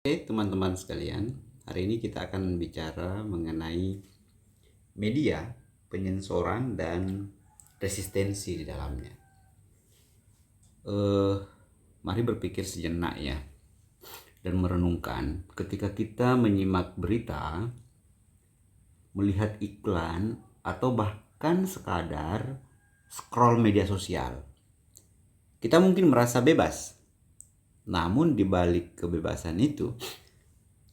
Oke, teman-teman sekalian, hari ini kita akan bicara mengenai media, penyensoran, dan resistensi di dalamnya. Mari berpikir sejenak ya, dan merenungkan ketika kita menyimak berita, melihat iklan, atau bahkan sekadar scroll media sosial. Kita mungkin merasa bebas, namun di balik kebebasan itu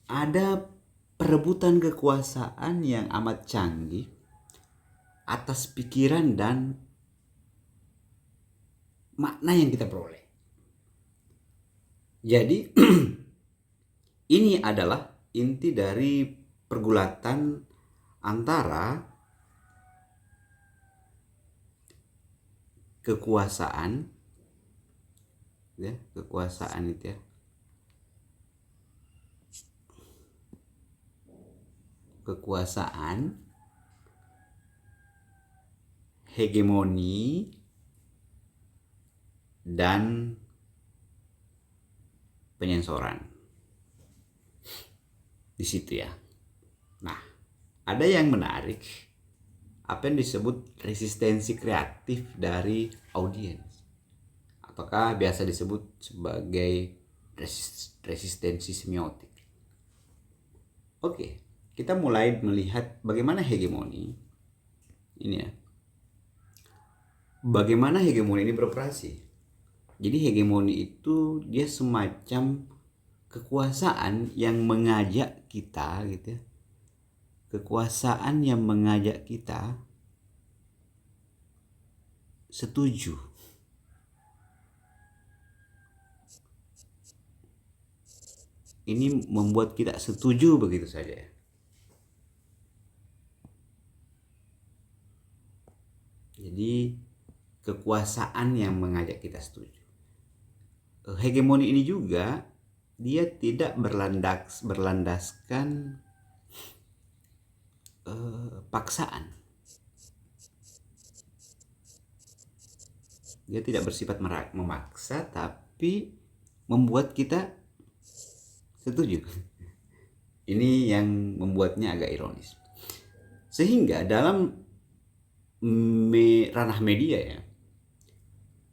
ada perebutan kekuasaan yang amat canggih atas pikiran dan makna yang kita peroleh. Jadi ini adalah inti dari pergulatan antara kekuasaan itu ya, kekuasaan, hegemoni, dan penyensoran. Di situ ya. Nah, ada yang menarik, apa yang disebut resistensi kreatif dari audiens. Ataukah biasa disebut sebagai resistensi semiotik. Oke, kita mulai melihat bagaimana hegemoni ini ya. Bagaimana hegemoni ini beroperasi. Jadi hegemoni itu dia semacam kekuasaan yang mengajak kita gitu ya. Kekuasaan yang mengajak kita setuju. Ini membuat kita setuju begitu saja. Jadi kekuasaan yang mengajak kita setuju. Hegemoni ini juga dia tidak berlandaskan paksaan. Dia tidak bersifat memaksa, tapi membuat kita setuju. Ini yang membuatnya agak ironis. Sehingga dalam ranah media ya,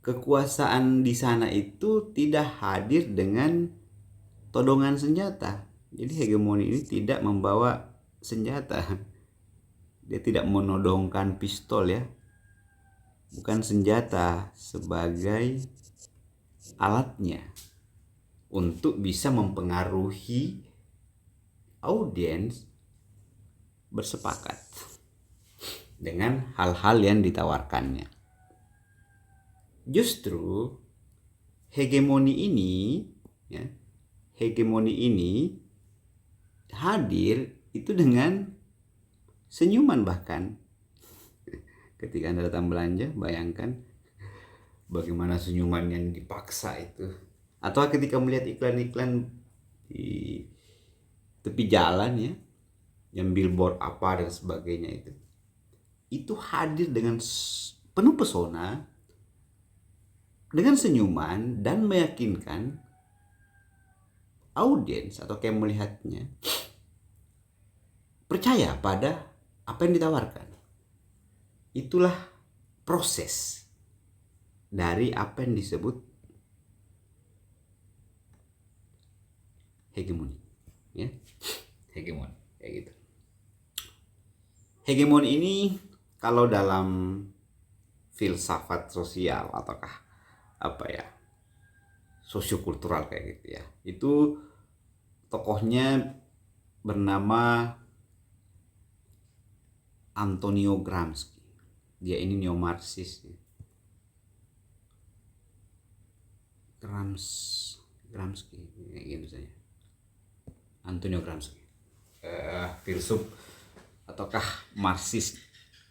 kekuasaan di sana itu tidak hadir dengan todongan senjata. Jadi hegemoni ini tidak membawa senjata. Dia tidak menodongkan pistol ya. Bukan senjata sebagai alatnya untuk bisa mempengaruhi audiens bersepakat dengan hal-hal yang ditawarkannya. Justru hegemoni ini hadir itu dengan senyuman. Bahkan ketika Anda datang belanja, bayangkan bagaimana senyuman yang dipaksa itu. Atau ketika melihat iklan-iklan di tepi jalan ya, yang billboard apa dan sebagainya itu hadir dengan penuh pesona, dengan senyuman, dan meyakinkan audiens atau yang melihatnya percaya pada apa yang ditawarkan. Itulah proses dari apa yang disebut hegemoni ya. Hegemoni kayak gitu. Hegemoni ini kalau dalam filsafat sosial ataukah apa ya, sosiokultural kayak gitu ya, itu tokohnya bernama Antonio Gramsci. Dia ini neo-marxis. Gramsci gitu saja. Antonio Gramsci, filsuf ataukah marxis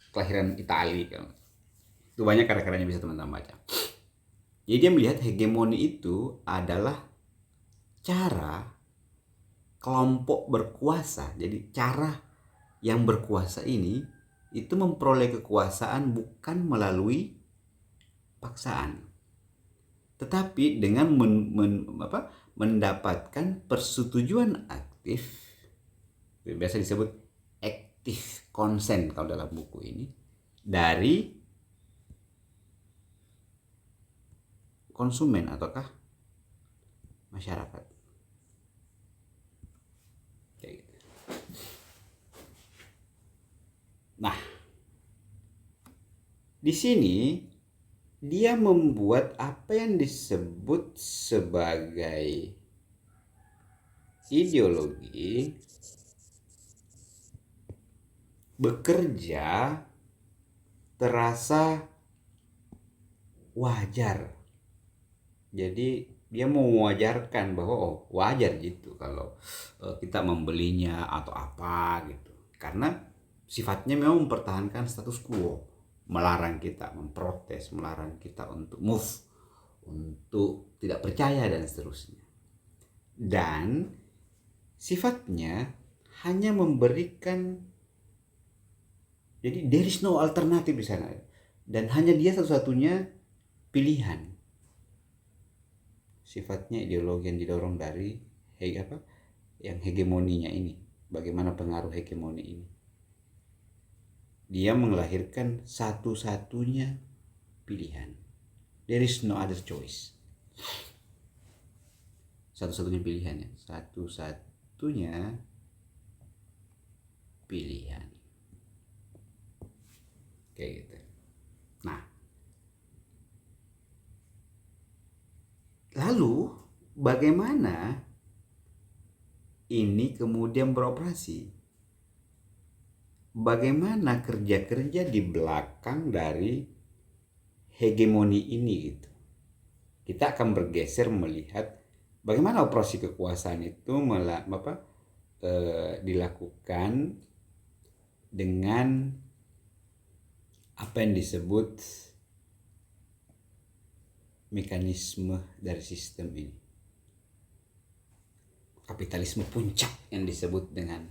kelahiran Italia. Itu banyak karya-karyanya, bisa teman-teman baca. Jadi dia melihat hegemoni itu adalah cara kelompok berkuasa. Jadi cara yang berkuasa ini itu memperoleh kekuasaan bukan melalui paksaan, tetapi dengan mendapatkan persetujuan aktif, biasa disebut active consent kalau dalam buku ini, dari konsumen ataukah masyarakat. Kayak gitu. Nah, di sini dia membuat apa yang disebut sebagai ideologi bekerja terasa wajar. Jadi dia mau mewajarkan bahwa wajar gitu kalau kita membelinya atau apa gitu. Karena sifatnya memang mempertahankan status quo, melarang kita memprotes, melarang kita untuk move, untuk tidak percaya dan seterusnya. Dan sifatnya hanya memberikan, jadi there is no alternative di sana, dan hanya dia satu-satunya pilihan. Sifatnya ideologi yang didorong dari yang hegemoninya ini. Bagaimana pengaruh hegemoni ini? Dia melahirkan satu-satunya pilihan. There is no other choice. Satu-satunya pilihannya, satu-satunya pilihan. Kayak gitu. Nah, lalu bagaimana ini kemudian beroperasi? Bagaimana kerja-kerja di belakang dari hegemoni ini gitu? Kita akan bergeser melihat bagaimana operasi kekuasaan itu dilakukan dengan apa yang disebut mekanisme dari sistem ini. Kapitalisme puncak yang disebut dengan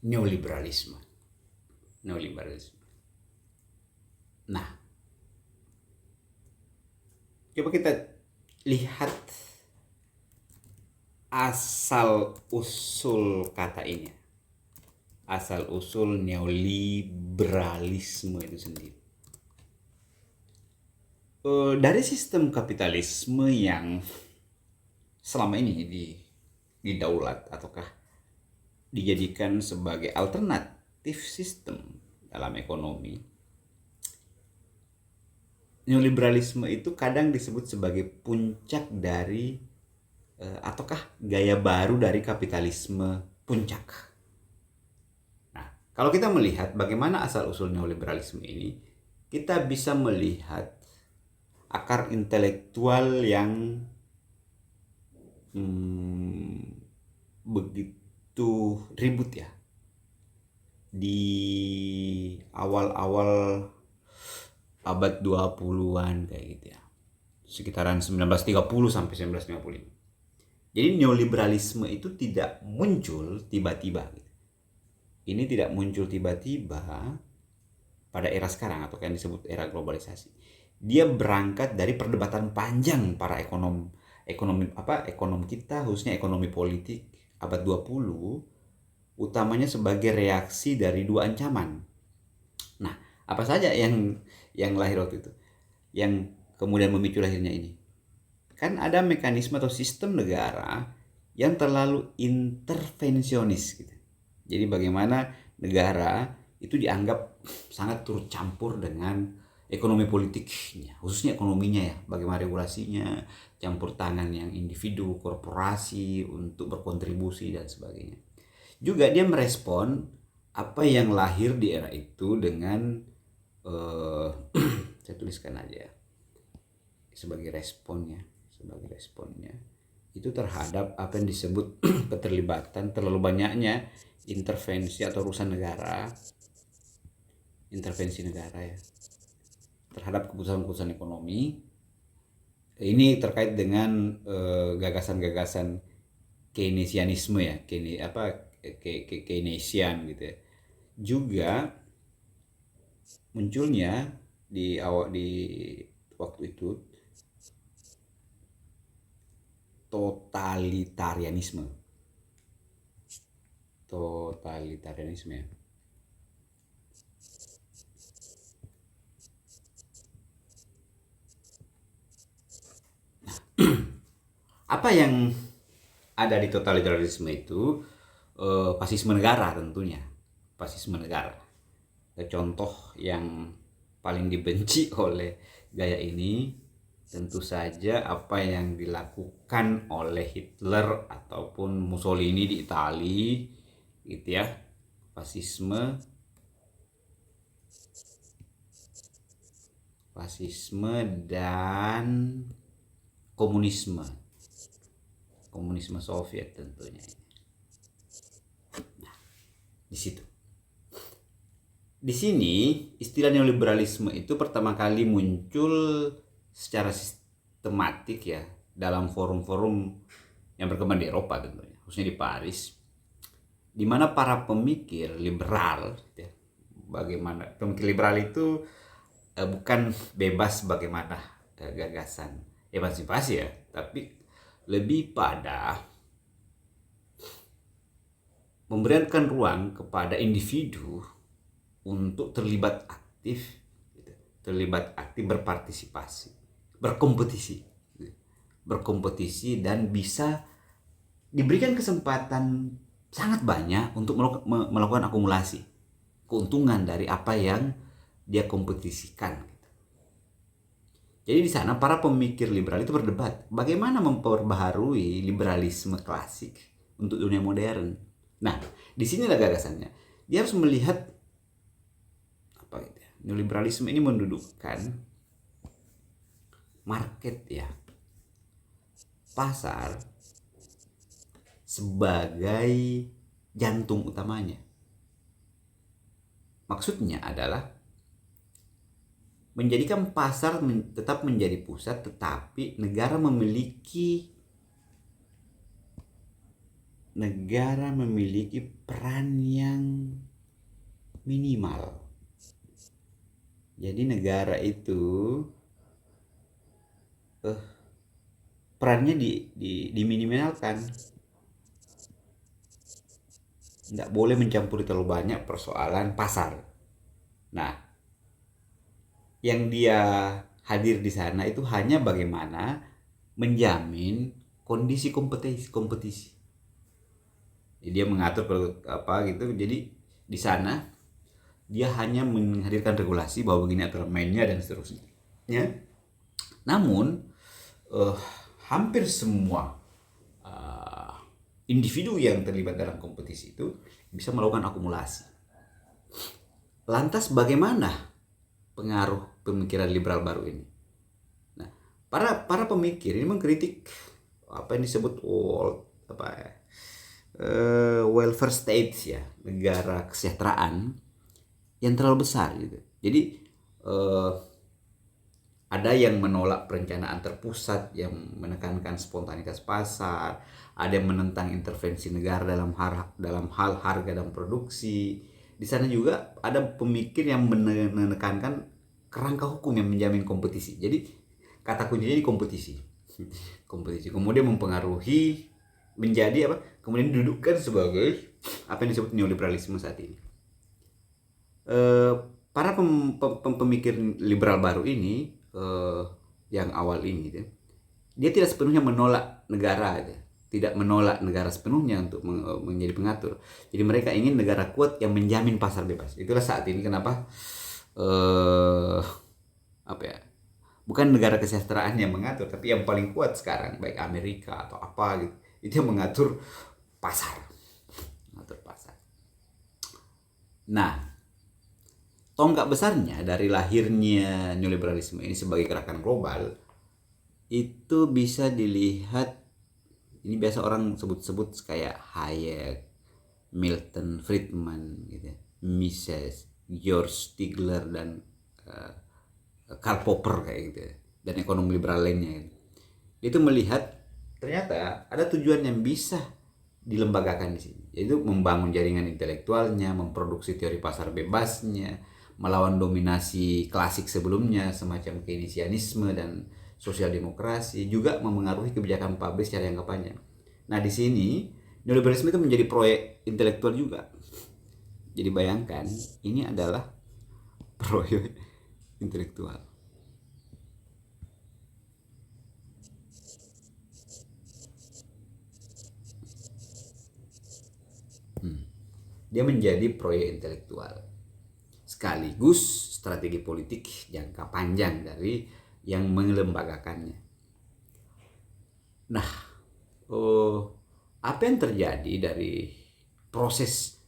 neoliberalisme. Nah, coba kita lihat asal usul kata ini, asal usul neoliberalisme itu sendiri. Dari sistem kapitalisme yang selama ini didaulat ataukah dijadikan sebagai alternatif sistem dalam ekonomi, neoliberalisme itu kadang disebut sebagai puncak dari ataukah gaya baru dari kapitalisme puncak. Nah, kalau kita melihat bagaimana asal-usul neoliberalisme ini, kita bisa melihat akar intelektual yang begitu ribut ya di awal-awal abad 20-an kayak gitu ya, sekitaran 1930 sampai 1955. Jadi neoliberalisme itu tidak muncul tiba-tiba gitu. Ini tidak muncul tiba-tiba pada era sekarang atau yang disebut era globalisasi. Dia berangkat dari perdebatan panjang para ekonom kita, khususnya ekonomi politik abad 20, utamanya sebagai reaksi dari dua ancaman. Nah, apa saja yang lahir waktu itu, yang kemudian memicu lahirnya ini? Kan ada mekanisme atau sistem negara yang terlalu intervensionis gitu. Jadi bagaimana negara itu dianggap sangat turut campur dengan ekonomi politiknya, khususnya ekonominya ya, bagaimana regulasinya, campur tangan yang individu, korporasi untuk berkontribusi dan sebagainya. Juga dia merespon apa yang lahir di era itu dengan saya tuliskan aja sebagai responnya itu terhadap apa yang disebut keterlibatan terlalu banyaknya intervensi atau urusan negara, intervensi negara ya terhadap keputusan-keputusan ekonomi. Ini terkait dengan gagasan-gagasan Keynesianisme ya, Keynesian gitu ya. Juga munculnya di waktu itu totalitarianisme. Totalitarianisme ya. Apa yang ada di totalitarisme itu? Fasisme negara tentunya. Fasisme negara. Contoh yang paling dibenci oleh gaya ini tentu saja apa yang dilakukan oleh Hitler ataupun Mussolini di Italia, gitu ya. Fasisme dan komunisme Soviet tentunya. Nah, di situ. Di sini istilah neoliberalisme itu pertama kali muncul secara sistematik ya dalam forum-forum yang berkembang di Eropa tentunya, khususnya di Paris, di mana para pemikir liberal ya, bagaimana pemikir liberal itu bukan bebas bagaimana gagasan emansipasi ya, tapi lebih pada memberikan ruang kepada individu untuk terlibat aktif berpartisipasi, berkompetisi dan bisa diberikan kesempatan sangat banyak untuk melakukan akumulasi keuntungan dari apa yang dia kompetisikan. Jadi di sana para pemikir liberal itu berdebat bagaimana memperbaharui liberalisme klasik untuk dunia modern. Nah, di sinilah gagasannya. Dia harus melihat apa itu? Neoliberalisme ini mendudukkan market ya, pasar sebagai jantung utamanya. Maksudnya adalah menjadikan pasar tetap menjadi pusat, tetapi negara memiliki peran yang minimal. Jadi negara itu perannya diminimalkan. Tidak boleh mencampuri terlalu banyak persoalan pasar. Nah, yang dia hadir di sana itu hanya bagaimana menjamin kondisi kompetisi. Jadi dia mengatur apa gitu. Jadi di sana dia hanya menghadirkan regulasi bahwa begini aturan mainnya dan seterusnya. Ya. Namun hampir semua individu yang terlibat dalam kompetisi itu bisa melakukan akumulasi. Lantas bagaimana pengaruh pemikiran liberal baru ini? Nah, para pemikir ini mengkritik apa yang disebut welfare state ya, negara kesejahteraan yang terlalu besar gitu. Jadi ada yang menolak perencanaan terpusat yang menekankan spontanitas pasar, ada yang menentang intervensi negara dalam hal harga dan produksi. Di sana juga ada pemikir yang menekankan kerangka hukum yang menjamin kompetisi. Jadi kata kuncinya di kompetisi. Kemudian mempengaruhi menjadi apa? Kemudian didudukkan sebagai apa yang disebut neoliberalisme saat ini. Para pemikir liberal baru ini yang awal ini dia tidak sepenuhnya menolak negara gitu. Tidak menolak negara sepenuhnya untuk menjadi pengatur. Jadi mereka ingin negara kuat yang menjamin pasar bebas. Itulah saat ini kenapa bukan negara kesejahteraan yang mengatur, tapi yang paling kuat sekarang baik Amerika atau apa gitu, itu yang mengatur pasar. Nah, tonggak besarnya dari lahirnya neoliberalisme ini sebagai gerakan global itu bisa dilihat. Ini biasa orang sebut kayak Hayek, Milton Friedman, gitu, Mises, George Stigler dan Karl Popper kayak gitu, dan ekonom liberal lainnya. Gitu. Itu melihat ternyata ada tujuan yang bisa dilembagakan di sini, yaitu membangun jaringan intelektualnya, memproduksi teori pasar bebasnya, melawan dominasi klasik sebelumnya semacam Keynesianisme dan sosial demokrasi, juga memengaruhi kebijakan publik secara jangka panjang. Nah di sini neoliberalisme itu menjadi proyek intelektual juga. Jadi bayangkan ini adalah proyek intelektual. Dia menjadi proyek intelektual sekaligus strategi politik jangka panjang dari yang melembagakannya. Nah, apa yang terjadi dari proses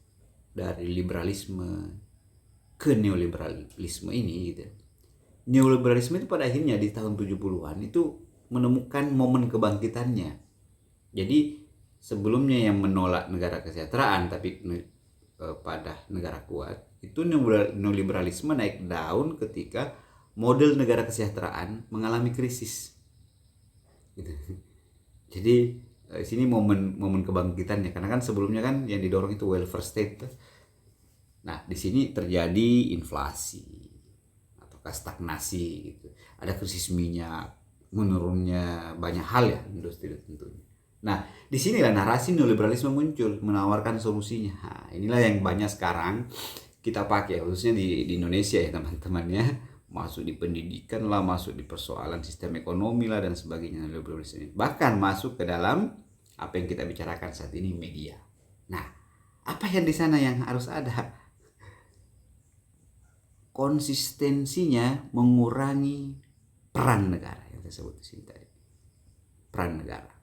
dari liberalisme ke neoliberalisme ini gitu. Neoliberalisme itu pada akhirnya di tahun 70-an itu menemukan momen kebangkitannya. Jadi sebelumnya yang menolak negara kesejahteraan tapi pada negara kuat, itu neoliberalisme naik daun ketika model negara kesejahteraan mengalami krisis. Gitu. Jadi sini momen kebangkitannya, karena kan sebelumnya kan yang didorong itu welfare state. Nah di sini terjadi inflasi atau stagnasi gitu. Ada krisis minyak, menurunnya banyak hal ya industri tentunya. Nah, disinilah narasi neoliberalisme muncul, menawarkan solusinya. Nah, inilah yang banyak sekarang kita pakai, khususnya di Indonesia ya teman-teman ya. Masuk di pendidikan lah, masuk di persoalan sistem ekonomi lah, dan sebagainya. Neoliberalisme bahkan masuk ke dalam apa yang kita bicarakan saat ini, media. Nah, apa yang di sana yang harus ada? Konsistensinya mengurangi peran negara yang saya sebut di sini tadi. Peran negara.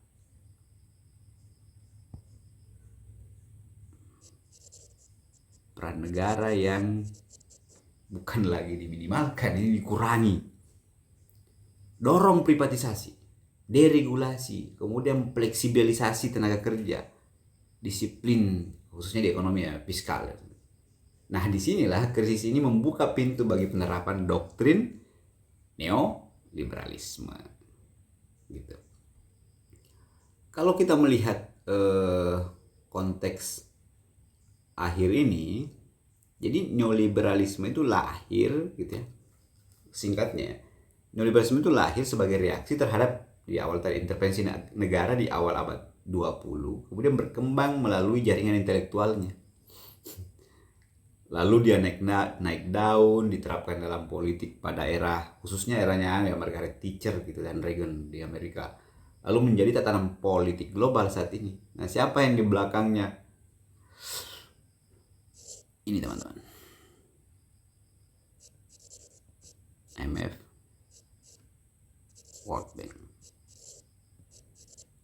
Peran negara yang bukan lagi diminimalkan, ini dikurangi. Dorong privatisasi, deregulasi, kemudian fleksibilisasi tenaga kerja, disiplin khususnya di ekonomi ya, fiskal. Nah disinilah krisis ini membuka pintu bagi penerapan doktrin neoliberalisme. Gitu. Kalau kita melihat konteks akhir ini, jadi neoliberalisme itu lahir gitu ya. Singkatnya, neoliberalisme itu lahir sebagai reaksi terhadap di awal tadi intervensi negara di awal abad 20, kemudian berkembang melalui jaringan intelektualnya. Lalu dia naik daun, diterapkan dalam politik pada era, khususnya eranya ya Margaret Thatcher gitu dan Reagan di Amerika. Lalu menjadi tatanan politik global saat ini. Nah, siapa yang di belakangnya? Ini teman-teman, IMF, World Bank.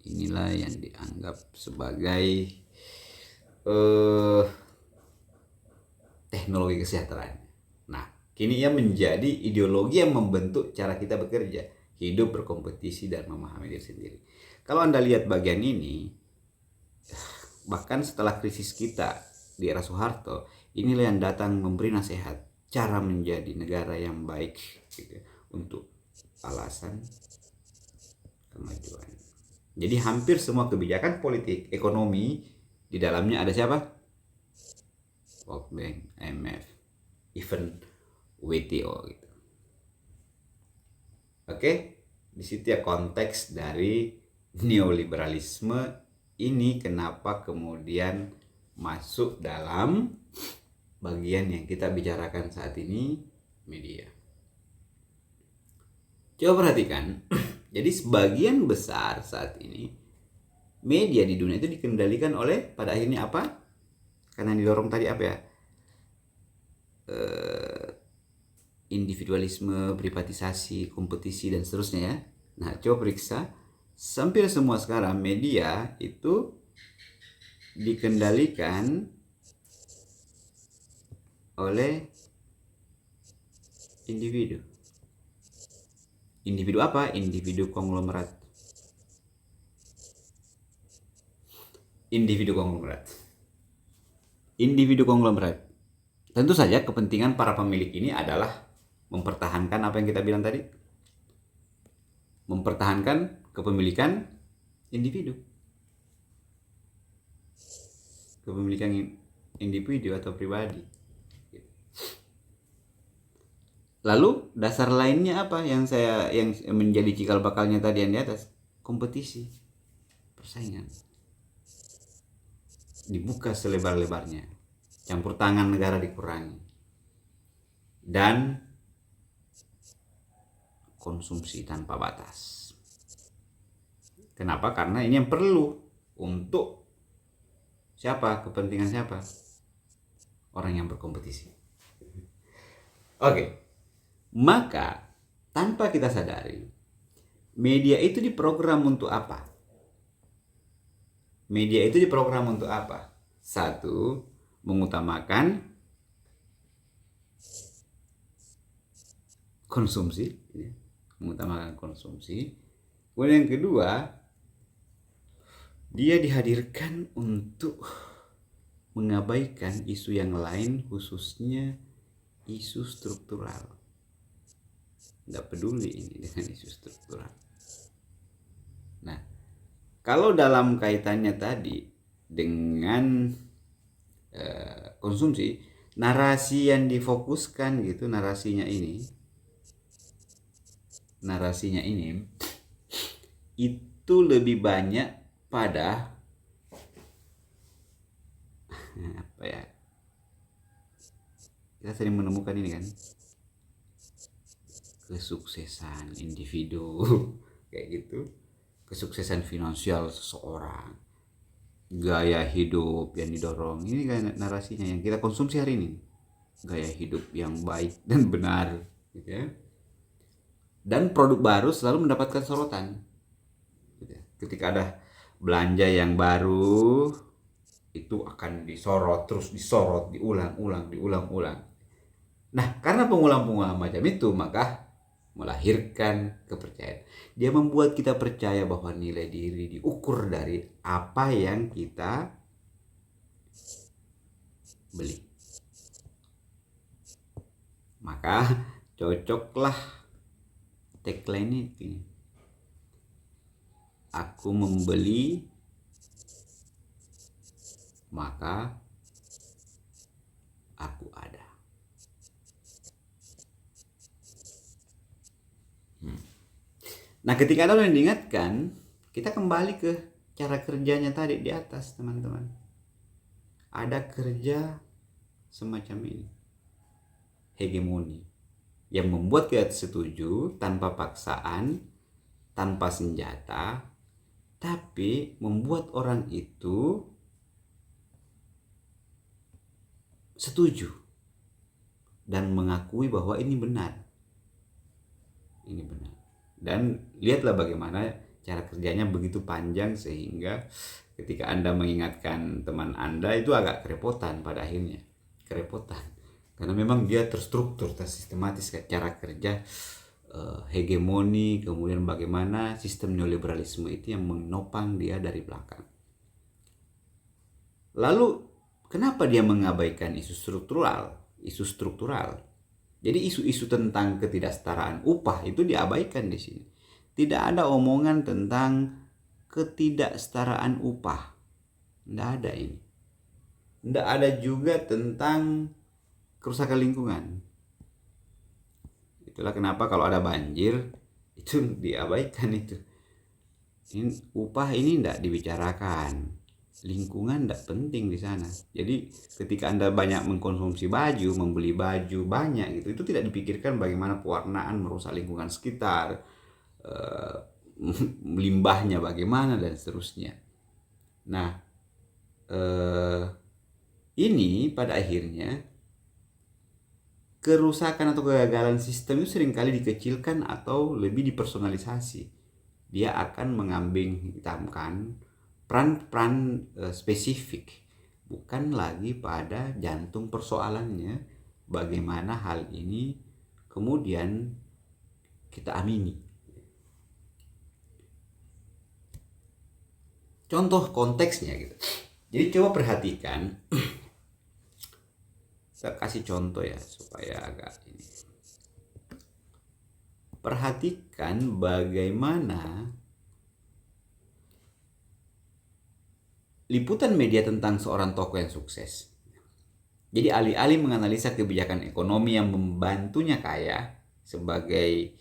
Inilah yang dianggap sebagai teknologi kesejahteraan. Nah, kini ia menjadi ideologi yang membentuk cara kita bekerja, hidup, berkompetisi, dan memahami diri sendiri. Kalau Anda lihat bagian ini, bahkan setelah krisis kita di era Soeharto, inilah yang datang memberi nasihat cara menjadi negara yang baik gitu, untuk alasan kemajuan. Jadi hampir semua kebijakan politik ekonomi di dalamnya ada siapa? World Bank, IMF, even WTO gitu. Oke, di situ ya konteks dari neoliberalisme ini kenapa kemudian masuk dalam bagian yang kita bicarakan saat ini, media. Coba perhatikan, jadi sebagian besar saat ini media di dunia itu dikendalikan oleh pada akhirnya apa? Karena didorong tadi apa ya? Individualisme, privatisasi, kompetisi, dan seterusnya ya. Nah, coba periksa, hampir semua sekarang media itu dikendalikan oleh individu. Individu apa? Individu konglomerat. Individu konglomerat. Individu konglomerat. Tentu saja kepentingan para pemilik ini adalah mempertahankan apa yang kita bilang tadi. Mempertahankan kepemilikan individu. Kepemilikan individu atau pribadi. Lalu dasar lainnya apa yang menjadi cikal bakalnya tadi yang di atas? Kompetisi, persaingan. Dibuka selebar-lebarnya. Campur tangan negara dikurangi. Dan konsumsi tanpa batas. Kenapa? Karena ini yang perlu untuk siapa? Kepentingan siapa? Orang yang berkompetisi. Oke. Maka tanpa kita sadari, media itu diprogram untuk apa? Media itu diprogram untuk apa? Satu, mengutamakan konsumsi, mengutamakan konsumsi. Kemudian yang kedua, dia dihadirkan untuk mengabaikan isu yang lain, khususnya isu struktural. Nggak peduli ini dengan isu struktural. Nah, kalau dalam kaitannya tadi dengan konsumsi, narasi yang difokuskan gitu, narasinya ini itu lebih banyak pada apa ya? Kita sering menemukan ini kan, kesuksesan individu kayak gitu, kesuksesan finansial seseorang, gaya hidup yang didorong. Ini kan narasinya yang kita konsumsi hari ini, gaya hidup yang baik dan benar gitu ya. Dan produk baru selalu mendapatkan sorotan gitu ya. Ketika ada belanja yang baru, itu akan disorot, terus disorot, diulang-ulang. Nah, karena pengulang-pengulang macam itu, maka melahirkan kepercayaan. Dia membuat kita percaya bahwa nilai diri diukur dari apa yang kita beli. Maka cocoklah tagline ini. Aku membeli, maka aku ada. Nah, ketika ada yang diingatkan, kita kembali ke cara kerjanya tadi di atas, teman-teman. Ada kerja semacam ini, hegemoni, yang membuat kita setuju tanpa paksaan, tanpa senjata, tapi membuat orang itu setuju dan mengakui bahwa ini benar. Ini benar. Dan lihatlah bagaimana cara kerjanya begitu panjang sehingga ketika Anda mengingatkan teman Anda itu agak kerepotan pada akhirnya. Kerepotan. Karena memang dia terstruktur, tersistematis cara kerja hegemoni, kemudian bagaimana sistem neoliberalisme itu yang menopang dia dari belakang. Lalu kenapa dia mengabaikan isu struktural? Jadi isu-isu tentang ketidaksetaraan upah itu diabaikan di sini. Tidak ada omongan tentang ketidaksetaraan upah. Tidak ada ini. Tidak ada juga tentang kerusakan lingkungan. Itulah kenapa kalau ada banjir itu diabaikan itu. Upah ini tidak dibicarakan. Lingkungan tidak penting di sana. Jadi ketika Anda banyak mengkonsumsi baju, membeli baju banyak gitu, itu tidak dipikirkan bagaimana pewarnaan merusak lingkungan sekitar, limbahnya bagaimana dan seterusnya. Nah, ini pada akhirnya kerusakan atau kegagalan sistem itu seringkali dikecilkan atau lebih dipersonalisasi. Dia akan mengambing hitamkan peran-peran spesifik, bukan lagi pada jantung persoalannya bagaimana hal ini kemudian kita amini. Contoh konteksnya gitu. Jadi coba perhatikan, saya kasih contoh ya supaya agak ini. Perhatikan bagaimana liputan media tentang seorang tokoh yang sukses. Jadi alih-alih menganalisa kebijakan ekonomi yang membantunya kaya sebagai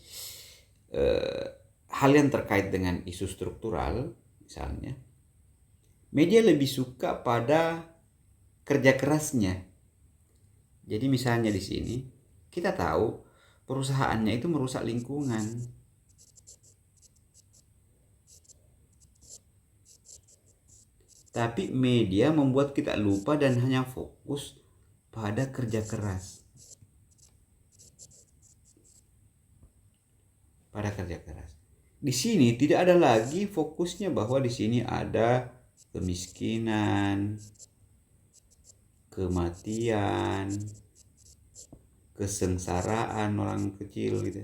hal yang terkait dengan isu struktural misalnya, media lebih suka pada kerja kerasnya. Jadi misalnya di sini kita tahu perusahaannya itu merusak lingkungan. Tapi media membuat kita lupa dan hanya fokus pada kerja keras. Pada kerja keras. Di sini tidak ada lagi fokusnya bahwa di sini ada kemiskinan, kematian, kesengsaraan orang kecil gitu.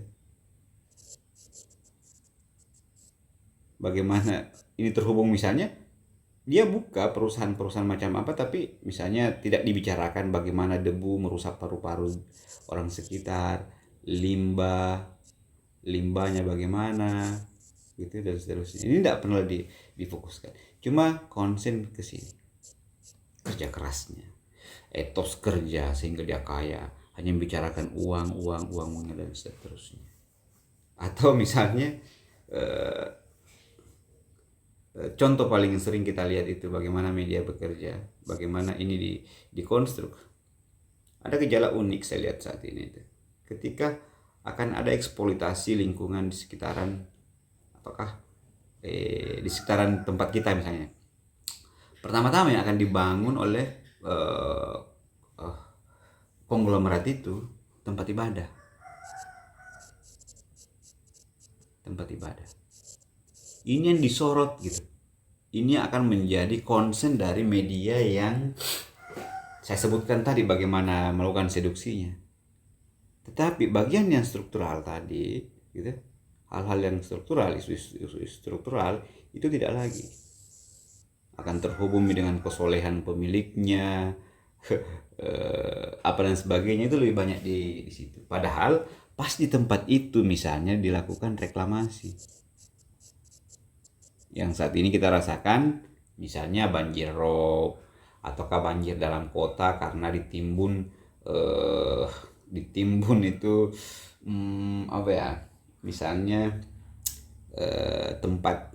Bagaimana ini terhubung misalnya dia buka perusahaan-perusahaan macam apa, tapi misalnya tidak dibicarakan bagaimana debu merusak paru-paru orang sekitar, limbahnya bagaimana, gitu dan seterusnya. Ini tidak pernah difokuskan. Cuma konsen ke sini, kerja kerasnya, etos kerja sehingga dia kaya, hanya membicarakan uangnya dan seterusnya. Atau misalnya contoh paling sering kita lihat itu bagaimana media bekerja, bagaimana ini dikonstruk. Ada gejala unik saya lihat saat ini itu. Ketika akan ada eksploitasi lingkungan di sekitaran, apakah di sekitaran tempat kita misalnya. Pertama-tama yang akan dibangun oleh konglomerat itu tempat ibadah. Tempat ibadah. Ini yang disorot gitu. Ini akan menjadi concern dari media yang saya sebutkan tadi bagaimana melakukan seduksinya. Tetapi bagian yang struktural tadi, gitu, hal-hal yang struktural, isu struktural itu tidak lagi akan terhubung dengan kesolehan pemiliknya, apa dan sebagainya, itu lebih banyak di situ. Padahal pas di tempat itu misalnya dilakukan reklamasi. Yang saat ini kita rasakan misalnya banjir rob ataukah banjir dalam kota karena ditimbun itu apa ya, misalnya tempat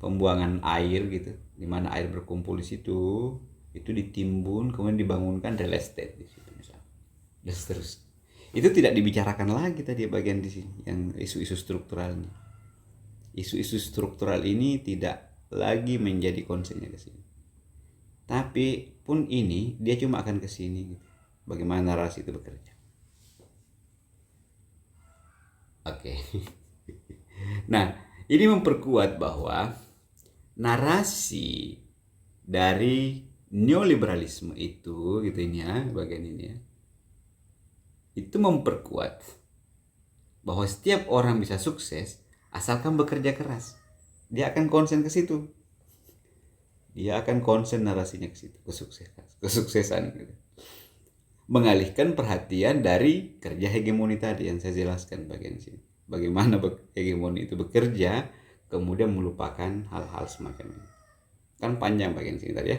pembuangan air gitu, di mana air berkumpul di situ, itu ditimbun kemudian dibangunkan real estate di situ misalnya, dan seterusnya. Itu tidak dibicarakan lagi tadi bagian di sini yang isu-isu strukturalnya. Isu-isu struktural ini tidak lagi menjadi konsennya ke sini. Tapi pun ini dia cuma akan ke sini gitu. Bagaimana narasi itu bekerja. Oke. Nah, ini memperkuat bahwa narasi dari neoliberalisme itu gitu ini ya, bagian ini ya. Itu memperkuat bahwa setiap orang bisa sukses asalkan bekerja keras. Dia akan konsen ke situ. Dia akan konsen narasinya ke situ, kesuksesan gitu. Mengalihkan perhatian dari kerja hegemoni tadi yang saya jelaskan bagian sini. Bagaimana hegemoni itu bekerja, kemudian melupakan hal-hal semacam ini. Kan panjang bagian sini tadi ya.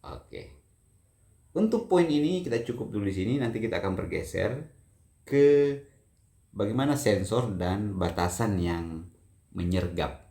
Oke. Untuk poin ini kita cukup dulu di sini. Nanti kita akan bergeser ke bagaimana sensor dan batasan yang menyergap